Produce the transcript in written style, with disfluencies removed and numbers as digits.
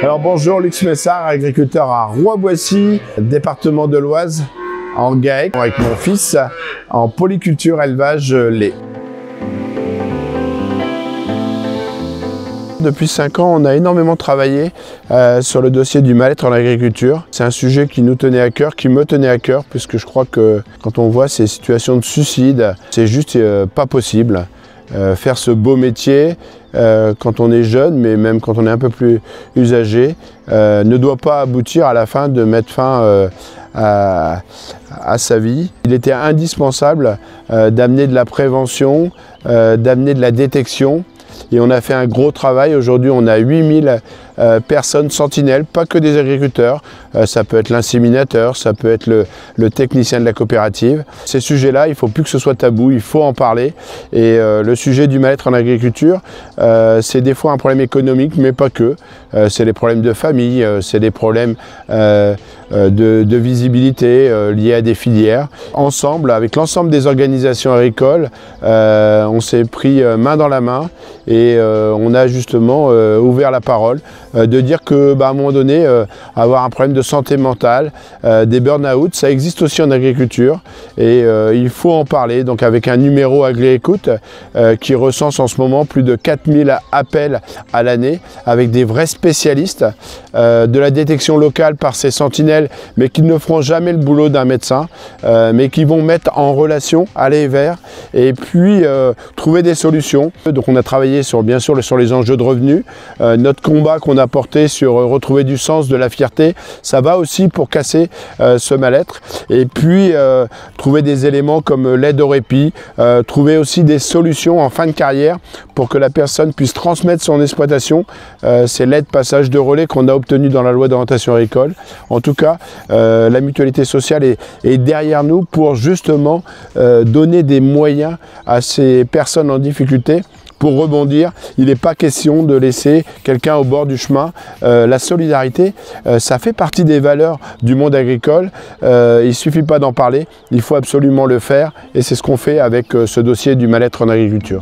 Alors bonjour, Luc Messard, agriculteur à Roy-Boissy, département de l'Oise, en GAEC, avec mon fils, en polyculture élevage lait. Depuis 5 ans, on a énormément travaillé sur le dossier du mal-être en agriculture. C'est un sujet qui nous tenait à cœur, qui me tenait à cœur, puisque je crois que quand on voit ces situations de suicide, c'est juste pas possible. Faire ce beau métier quand on est jeune, mais même quand on est un peu plus âgé, ne doit pas aboutir à la fin de mettre fin à sa vie. Il était indispensable d'amener de la prévention, d'amener de la détection. Et on a fait un gros travail. Aujourd'hui, on a 8000 personnes sentinelles, pas que des agriculteurs. Ça peut être l'inséminateur, ça peut être le technicien de la coopérative. Ces sujets-là, il ne faut plus que ce soit tabou, il faut en parler. Et le sujet du mal-être en agriculture, c'est des fois un problème économique, mais pas que. C'est des problèmes de famille, c'est des problèmes de visibilité liés à des filières. Ensemble, avec l'ensemble des organisations agricoles, on s'est pris main dans la main et on a justement ouvert la parole, de dire que à un moment donné, avoir un problème de santé mentale, des burn-out, ça existe aussi en agriculture et il faut en parler. Donc avec un numéro Agri-Écoute qui recense en ce moment plus de 4000 appels à l'année avec des vrais spécialistes de la détection locale par ces sentinelles, mais qui ne feront jamais le boulot d'un médecin, mais qui vont mettre en relation, aller vers, et puis trouver des solutions. Donc on a travaillé bien sûr sur les enjeux de revenus. Notre combat qu'on a porté sur retrouver du sens, de la fierté, ça va aussi pour casser ce mal-être. Et puis trouver des éléments comme l'aide au répit, trouver aussi des solutions en fin de carrière pour que la personne puisse transmettre son exploitation. C'est l'aide passage de relais qu'on a obtenu dans la loi d'orientation agricole. En tout cas, la mutualité sociale est derrière nous pour justement donner des moyens à ces personnes en difficulté. Pour rebondir, il n'est pas question de laisser quelqu'un au bord du chemin. La solidarité, ça fait partie des valeurs du monde agricole. Il ne suffit pas d'en parler, il faut absolument le faire et c'est ce qu'on fait avec ce dossier du mal-être en agriculture.